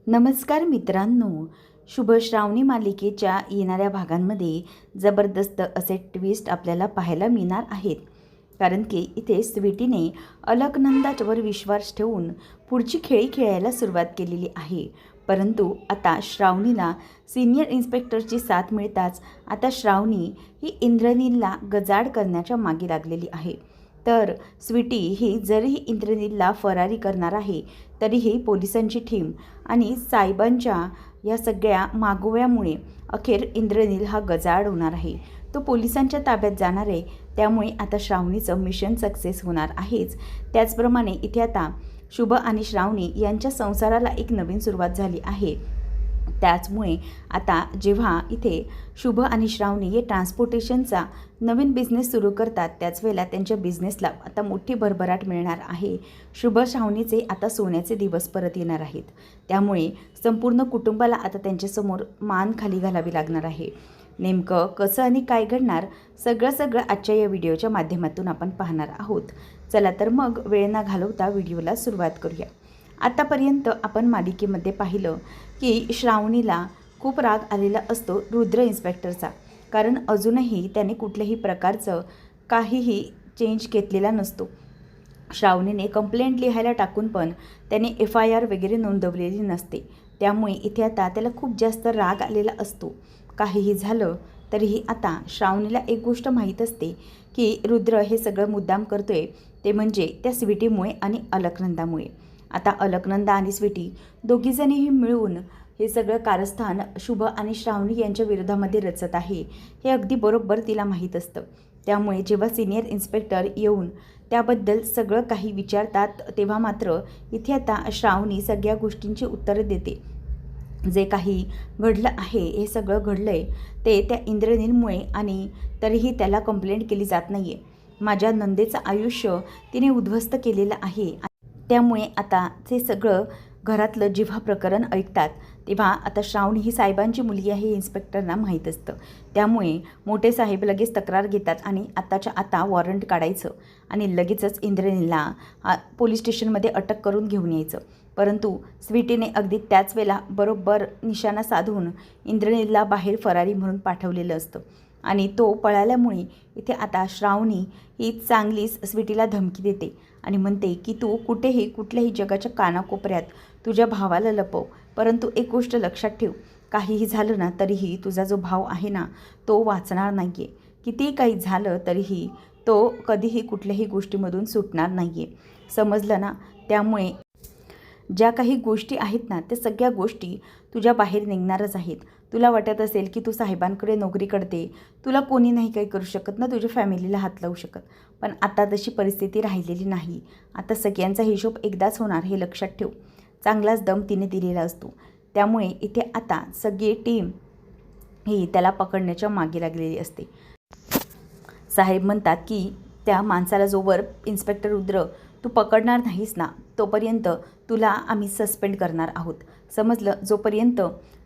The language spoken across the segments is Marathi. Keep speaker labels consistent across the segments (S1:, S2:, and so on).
S1: नमस्कार मित्रांनो, शुभ श्रावणी मालिकेच्या येणाऱ्या भागांमध्ये जबरदस्त असे ट्विस्ट आपल्याला पाहायला मिळणार आहेत. कारण की इथे स्वीटीने अलकनंदावर विश्वास ठेवून पुढची खेळी खेळायला सुरुवात केलेली आहे. परंतु आता श्रावणीला सिनियर इन्स्पेक्टरची साथ मिळताच आता श्रावणी ही इंद्रनीलला गजाड करण्याच्या मागे लागलेली आहे. तर स्वीटी ही जरीही इंद्रनीलला फरारी करणार आहे, तरीही पोलिसांची टीम आणि साहेबांच्या या सगळ्या मागोव्यामुळे अखेर इंद्रनील हा गजाआड होणार आहे. तो पोलिसांच्या ताब्यात जाणार आहे. त्यामुळे आता श्रावणीचं मिशन सक्सेस होणार आहेच. त्याचप्रमाणे इथे आता शुभ आणि श्रावणी यांच्या संसाराला एक नवीन सुरुवात झाली आहे. त्याचमुळे आता जेव्हा इथे शुभ आणि श्रावणी हे ट्रान्सपोर्टेशनचा नवीन बिझनेस सुरू करतात, त्याच वेळेला त्यांच्या बिझनेसला आता मोठी भरभराट मिळणार आहे. शुभ श्रावणीचे आता सोन्याचे दिवस परत येणार आहेत. त्यामुळे संपूर्ण कुटुंबाला आता त्यांच्यासमोर मान खाली घालावी लागणार आहे. नेमकं कसं आणि काय घडणार सगळं आजच्या या व्हिडिओच्या माध्यमातून आपण पाहणार आहोत. चला तर मग वेळ न घालवता व्हिडिओला सुरुवात करूया. आतापर्यंत आपण मालिकेमध्ये पाहिलं की श्रावणीला खूप राग आलेला असतो रुद्र इन्स्पेक्टरचा, कारण अजूनही त्याने कुठल्याही प्रकारचं काहीही चेंज घेतलेला नसतो. श्रावणीने कंप्लेंट लिहायला टाकून पण त्याने FIR वगैरे नोंदवलेली नसते. त्यामुळे इथे आता त्याला खूप जास्त राग आलेला असतो. काहीही झालं तरीही आता श्रावणीला एक गोष्ट माहीत असते की रुद्र हे सगळं मुद्दाम करतोय, ते म्हणजे त्या स्वीटीमुळे आणि अलकनंदामुळे. आता अलकनंदा आणि स्वीटी दोघीजणीही मिळून हे सगळं कारस्थान शुभ आणि श्रावणी यांच्या विरोधामध्ये रचत आहे, हे अगदी बरोबर तिला माहीत असतं. त्यामुळे जेव्हा सिनियर इन्स्पेक्टर येऊन त्याबद्दल सगळं काही विचारतात, तेव्हा मात्र इथे आता श्रावणी सगळ्या गोष्टींची उत्तरं देते. जे काही घडलं आहे हे सगळं घडलं आहे ते त्या इंद्रनीलमुळे, आणि तरीही त्याला कंप्लेंट केली जात नाही आहे. माझ्या नंदेचं आयुष्य तिने उद्ध्वस्त केलेलं आहे. त्यामुळे आता ते सगळं घरातलं जेव्हा प्रकरण ऐकतात, तेव्हा आता श्रावणी ही साहेबांची मुलगी आहे हे इन्स्पेक्टरना माहीत असतं. त्यामुळे मोठे साहेब लगेच तक्रार घेतात आणि आताच्या आता वॉरंट काढायचं आणि लगेचच इंद्रनीलला पोलीस स्टेशनमध्ये अटक करून घेऊन यायचं. परंतु स्वीटीने अगदी त्याच वेळेला बरोबर निशाणा साधून इंद्रनीलला बाहेर फरारी म्हणून पाठवलेलं असतं. आणि तो पळाल्यामुळे इथे आता श्रावणी ही चांगलीच स्वीटीला धमकी देते आणि म्हणते की तू कुठेही कुठल्याही जगाच्या कानाकोपऱ्यात तुझ्या भावाला लपव, परंतु एक गोष्ट लक्षात ठेव, काहीही झालं ना तरीही तुझा जो भाव आहे ना तो वाचणार नाही आहे. कितीही काही झालं तरीही तो कधीही कुठल्याही गोष्टीमधून सुटणार नाही आहे, समजलं ना. त्यामुळे ज्या काही गोष्टी आहेत ना त्या सगळ्या गोष्टी तुझ्या बाहेर निघणारच आहेत. तुला वाटत असेल की तू साहेबांकडे नोकरी करते, तुला कोणी नाही काही करू शकत ना, तुझ्या फॅमिलीला हात लावू शकत. पण आता तशी परिस्थिती राहिलेली नाही. आता सगळ्यांचा हिशोब एकदाच होणार हे लक्षात ठेव. चांगलाच दम तिने दिलेला असतो. त्यामुळे इथे आता सगळी टीम ही त्याला पकडण्याच्या मागे लागलेली असते. साहेब म्हणतात की त्या माणसाला जोवर इन्स्पेक्टर रुद्र तू पकडणार नाहीस ना तोपर्यंत तुला आम्ही सस्पेंड करणार आहोत, समजलं. जोपर्यंत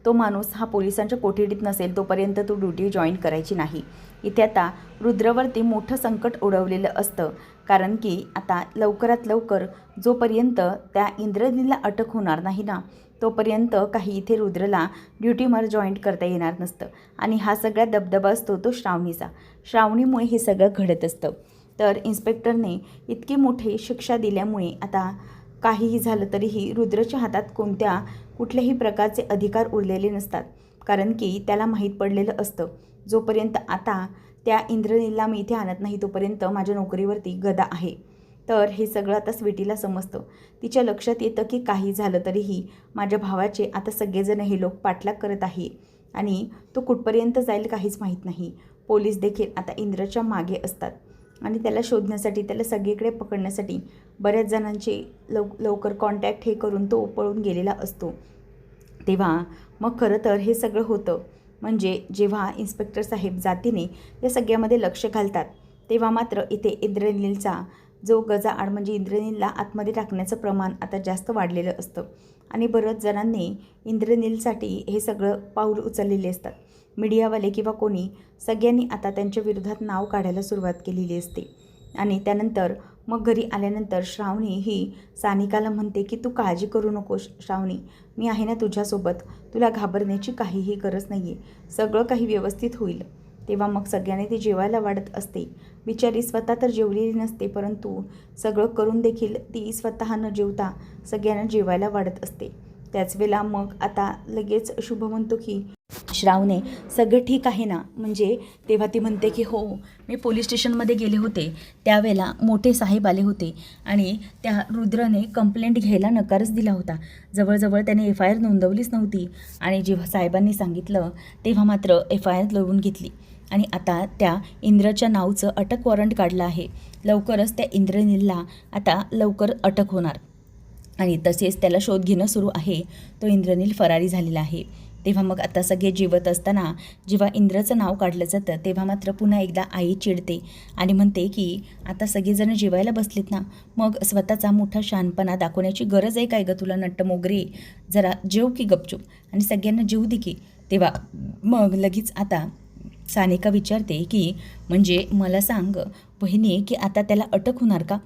S1: तो माणूस हा पोलिसांच्या कोठडीत नसेल तोपर्यंत तू ड्युटी जॉईन करायची नाही. इथे आता रुद्रवरती मोठं संकट ओढवलेलं असतं, कारण की आता लवकरात लवकर जोपर्यंत त्या इंद्रनीलला अटक होणार नाही ना तोपर्यंत काही इथे रुद्रला ड्युटीवर जॉईन करता येणार नसतं. आणि हा सगळा दबदबा असतो तो श्रावणीचा. श्रावणीमुळे हे सगळं घडत असतं. तर इन्स्पेक्टरने इतकी मोठी शिक्षा दिल्यामुळे आता काहीही झालं तरीही रुद्रच्या हातात कुठल्याही प्रकारचे अधिकार उरलेले नसतात, कारण की त्याला माहीत पडलेलं असतं जोपर्यंत आता त्या इंद्रनीलला मी इथे आणत नाही तोपर्यंत माझ्या नोकरीवरती गदा आहे. तर हे सगळं आता स्वीटीला समजतं. तिच्या लक्षात येतं की काही झालं तरीही माझ्या भावाचे आता सगळेजण हे लोक पाठलाग करत आहे आणि तो कुठपर्यंत जाईल काहीच माहीत नाही. पोलीस देखील आता इंद्रच्या मागे असतात आणि त्याला शोधण्यासाठी, त्याला सगळीकडे पकडण्यासाठी बऱ्याच जणांचे लवकर कॉन्टॅक्ट हे करून तो पळून गेलेला असतो. तेव्हा मग खरं तर हे सगळं होतं म्हणजे जेव्हा इन्स्पेक्टर साहेब जातीने या सगळ्यामध्ये लक्ष घालतात, तेव्हा मात्र इथे इंद्रनीलचा जो गजाआड म्हणजे इंद्रनीलला आतमध्ये टाकण्याचं प्रमाण आता जास्त वाढलेलं असतं. आणि बऱ्याच जणांनी इंद्रनीलसाठी हे सगळं पाऊल उचललेले असतात. मीडियावाले किंवा कोणी सगळ्यांनी आता त्यांच्या विरोधात नाव काढायला सुरुवात केलेली असते. आणि त्यानंतर मग घरी आल्यानंतर श्रावणी ही सानिकाला म्हणते की तू काळजी करू नकोस श्रावणी, मी आहे ना तुझ्यासोबत, तुला घाबरण्याची काहीही गरज नाही आहे, सगळं काही व्यवस्थित होईल. तेव्हा मग सगळ्यांनी ती जेवायला वाढत असते. बिचारी स्वतः तर जेवलेली नसते, परंतु सगळं करून देखील ती स्वतः न जेवता सगळ्यांना जेवायला वाढत असते. त्याच वेळेला मग आता लगेच शुभ म्हणतो की श्रावणे सगळं ठीक आहे ना, म्हणजे तेव्हा ती म्हणते की हो, मी पोलीस स्टेशनमध्ये गेले होते, त्यावेळेला मोठे साहेब आले होते आणि त्या रुद्रने कंप्लेंट घ्यायला नकारच दिला होता. जवळजवळ त्याने FIR नोंदवलीच नव्हती आणि जेव्हा साहेबांनी सांगितलं तेव्हा मात्र FIR लिहून घेतली आणि आता त्या इंद्रच्या नावचं अटक वॉरंट काढलं आहे. लवकरच त्या इंद्रनीलला आता लवकर अटक होणार आणि तसेच त्याला शोध घेणं सुरू आहे. तो इंद्रनील फरारी झालेला आहे. तेव्हा मग आता सगळे जेवत असताना जेव्हा इंद्रचं नाव काढलं जातं तेव्हा मात्र पुन्हा एकदा आई चिडते आणि म्हणते की आता सगळेजण जेवायला बसलेत ना, मग स्वतःचा मोठा शहाणपणा दाखवण्याची गरज आहे काय गं तुला नट्ट मोगरे, जरा जेव की गपचूप आणि सगळ्यांना जेवू दे की. तेव्हा मग लगेच आता सानिका विचारते की म्हणजे मला सांग वहिनी की आता त्याला अटक होणार का.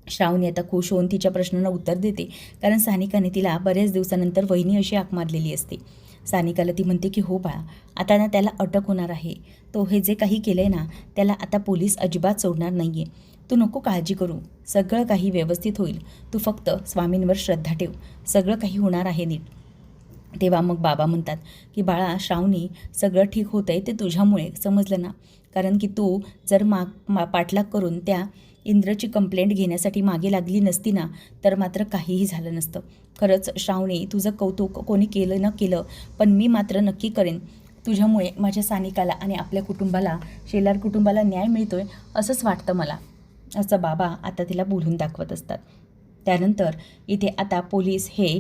S1: श्रावणी आता खुश होऊन तिच्या प्रश्नांना उत्तर देते, कारण सानिकाने तिला बऱ्याच दिवसानंतर वहिनी अशी हाक मारलेली असते. सानिकाला ती म्हणते की हो बाळा, आता ना त्याला अटक होणार आहे. तो हे जे काही केलं आहे ना त्याला आता पोलीस अजिबात सोडणार नाही आहे. तू नको काळजी करू, सगळं काही व्यवस्थित होईल. तू फक्त स्वामींवर श्रद्धा ठेव, सगळं काही होणार आहे नीट. तेव्हा मग बाबा म्हणतात की बाळा श्रावणी, सगळं ठीक होतं आहे ते तुझ्यामुळे, समजलं ना, कारण की तू जर पाठलाग करून त्या इंद्रची कंप्लेंट घेण्यासाठी मागे लागली नसती ना तर मात्र काहीही झालं नसतं. खरंच श्रावणी, तुझं कौतुक कोणी केलं न केलं, पण मी मात्र नक्की करेन. तुझ्यामुळे माझ्या सानिकाला आणि आपल्या कुटुंबाला, शेलार कुटुंबाला न्याय मिळतोय असंच वाटतं मला, असं बाबा आता तिला बोलून दाखवत असतात. त्यानंतर इथे आता पोलीस हे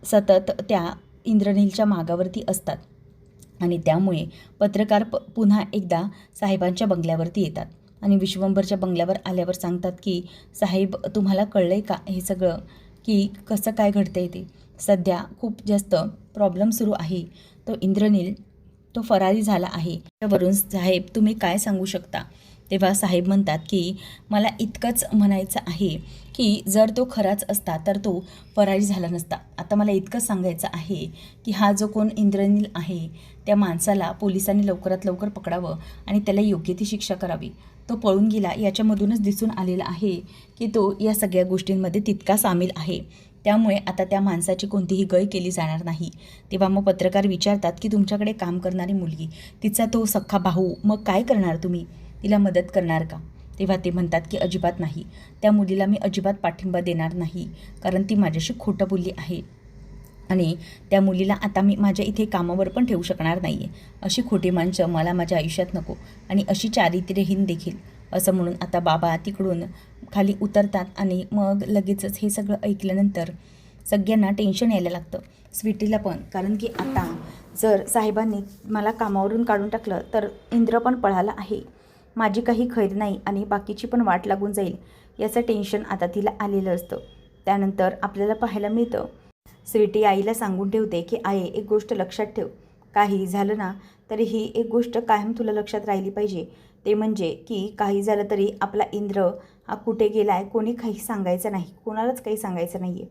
S1: सतत त्या इंद्रनीलच्या मागावरती असतात आणि त्यामुळे पत्रकार पुन्हा एकदा साहेबांच्या बंगल्यावरती येतात आणि विश्वंभरच्या बंगल्यावर आल्यावर सांगतात की साहेब, तुम्हाला कळलं आहे का हे सगळं, की कसं काय घडतं आहे ते. सध्या खूप जास्त प्रॉब्लेम सुरू आहे. तो इंद्रनील तो फरारी झाला आहे. त्यावरून साहेब तुम्ही काय सांगू शकता. तेव्हा साहेब म्हणतात की मला इतकंच म्हणायचं आहे की जर तो खराच असता तर तो फरारी झाला नसता. आता मला इतकंच सांगायचं आहे की हा जो कोण इंद्रनील आहे त्या माणसाला पोलिसांनी लवकरात लवकर पकडावं आणि त्याला योग्य ती शिक्षा करावी. तो पळून गेला याच्यामधूनच दिसून आलेला आहे की तो या सगळ्या गोष्टींमध्ये तितका सामील आहे. त्यामुळे आता त्या माणसाची कोणतीही गय केली जाणार नाही. तेव्हा मग पत्रकार विचारतात की तुमच्याकडे काम करणारी मुलगी, तिचा तो सख्खा भाऊ, मग काय करणार तुम्ही, तिला मदत करणार का. तेव्हा ते म्हणतात की अजिबात नाही, त्या मुलीला मी अजिबात पाठिंबा देणार नाही, कारण ती माझ्याशी खोटं बोलली आहे आणि त्या मुलीला आता मी माझ्या इथे कामावर पण ठेवू शकणार नाही आहे. अशी खोटी माणसं मला माझ्या आयुष्यात नको आणि अशी चारित्र्यहीन देखील, असं म्हणून आता बाबा तिकडून खाली उतरतात आणि मग लगेचच हे सगळं ऐकल्यानंतर सगळ्यांना टेन्शन यायला लागतं, स्वीटीला पण, कारण की आता जर साहेबांनी मला कामावरून काढून टाकलं तर इंद्र पण पळाला आहे, माझी काही खैर नाही आणि बाकीची पण वाट लागून जाईल, याचं टेन्शन आता तिला आलेलं असतं. त्यानंतर आपल्याला पाहायला मिळतं स्वीटी आईला सांगून ठेवते की आई, एक गोष्ट लक्षात ठेव, काही झालं ना तरी ही एक गोष्ट कायम तुला लक्षात राहिली पाहिजे, ते म्हणजे की काही झालं तरी आपला इंद्र हा कुठे गेला आहे कोणी काही सांगायचं नाही, कोणालाच काही सांगायचं नाही आहे.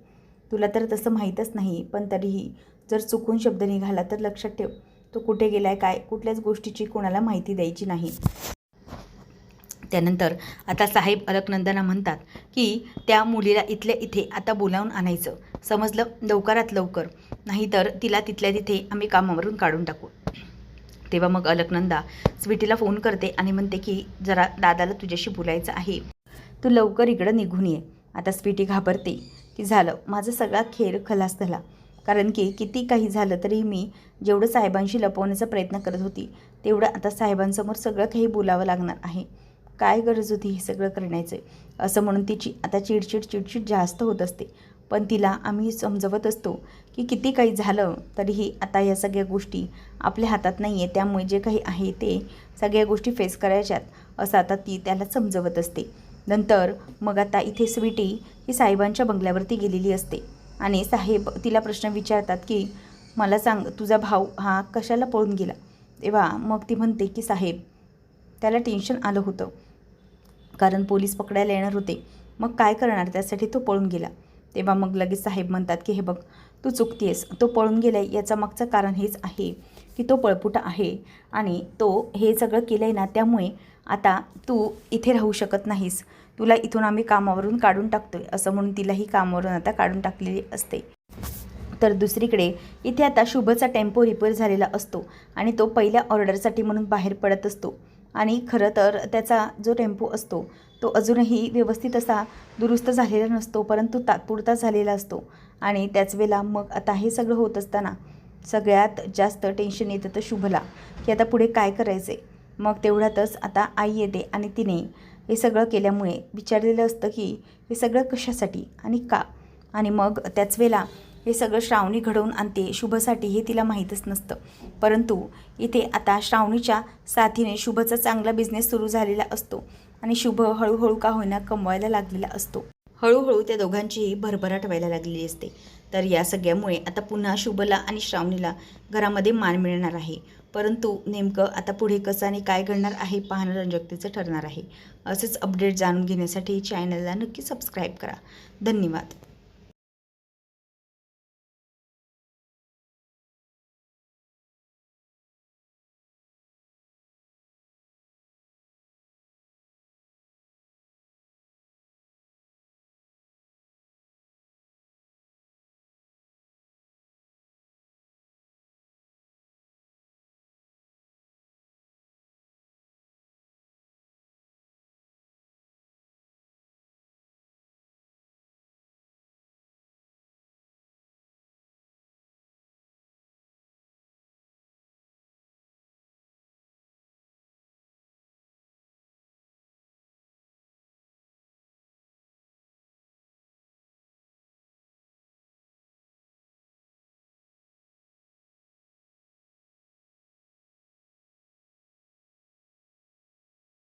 S1: तुला तर तसं माहीतच नाही, पण तरीही जर चुकून शब्द निघाला तर लक्षात ठेव, तो कुठे गेला आहे काय, कुठल्याच गोष्टीची कोणाला माहिती द्यायची नाही. त्यानंतर आता साहेब अलकनंदना म्हणतात की त्या मुलीला इथल्या इथे आता बोलावून आणायचं, समजलं, लवकरात लवकर, नाहीतर तिला तिथल्या तिथे आम्ही कामावरून काढून टाकू. तेव्हा मग अलकनंदा स्वीटीला फोन करते आणि म्हणते की जरा दादाला तुझ्याशी बोलायचं आहे, तू लवकर इकडं निघून ये. आता स्वीटी घाबरते की झालं, माझा सगळा खेळ खलास झाला, कारण की किती काही झालं तरी मी जेवढं साहेबांशी लपवण्याचा प्रयत्न करत होती तेवढं आता साहेबांसमोर सगळं काही बोलावं लागणार आहे. काय गरज होती हे सगळं करण्याचं, असं म्हणून तिची आता चिडचिड जास्त होत असते. पण तिला आम्ही समजवत असतो की किती काही झालं तरीही आता या सगळ्या गोष्टी आपल्या हातात नाही आहे, त्यामुळे जे काही आहे ते सगळ्या गोष्टी फेस करायच्यात, असं आता ती त्याला समजवत असते. नंतर मग आता इथे स्वीटी ही साहेबांच्या बंगल्यावरती गेलेली असते आणि साहेब तिला प्रश्न विचारतात की मला सांग, तुझा भाऊ हा कशाला पळून गेला. तेव्हा मग ती म्हणते की साहेब, त्याला टेन्शन आलं होतं, कारण पोलीस पकडायला येणार होते मग काय करणार, त्यासाठी तो पळून गेला. तेव्हा मग लगेच साहेब म्हणतात की हे बघ, तू चुकतेस, तो पळून गेला याचं मागचं कारण हेच आहे की तो पळपुटा आहे आणि तो हे सगळं केलं आहे ना, त्यामुळे आता तू इथे राहू शकत नाहीस, तुला इथून आम्ही कामावरून काढून टाकतोय, असं म्हणून तिलाही कामावरून आता काढून टाकलेली असते. तर दुसरीकडे इथे आता शुभचा टेम्पो रिपेअर झालेला असतो आणि तो पहिल्या ऑर्डरसाठी म्हणून बाहेर पडत असतो आणि खरं तर त्याचा जो टेम्पो असतो तो अजूनही व्यवस्थित असा दुरुस्त झालेला नसतो, परंतु तात्पुरता झालेला असतो. आणि त्याच वेळेला मग आता हे सगळं होत असताना सगळ्यात जास्त टेन्शन येतं तर शुभला की आता पुढे काय करायचं आहे. मग तेवढ्यातच आता आई येते आणि तिने हे सगळं केल्यामुळे विचारलेलं असतं की हे सगळं कशासाठी आणि का. आणि मग त्याच वेळेला हे सगळं श्रावणी घडवून आणते शुभसाठी हे तिला माहीतच नसतं. परंतु इथे आता श्रावणीच्या साथीने शुभचा चांगला बिझनेस सुरू झालेला असतो आणि शुभ हळूहळू का होईना कमवायला लागलेला असतो. हळूहळू त्या दोघांचीही भरभराट व्हायला लागलेली असते. तर या सगळ्यामुळे आता पुन्हा शुभला आणि श्रावणीला घरामध्ये मान मिळणार आहे. परंतु नेमकं आता पुढे कसं आणि काय घडणार आहे पाहणं रंजकतेचं ठरणार आहे. असेच अपडेट जाणून घेण्यासाठी चॅनलला नक्की सबस्क्राईब करा. धन्यवाद.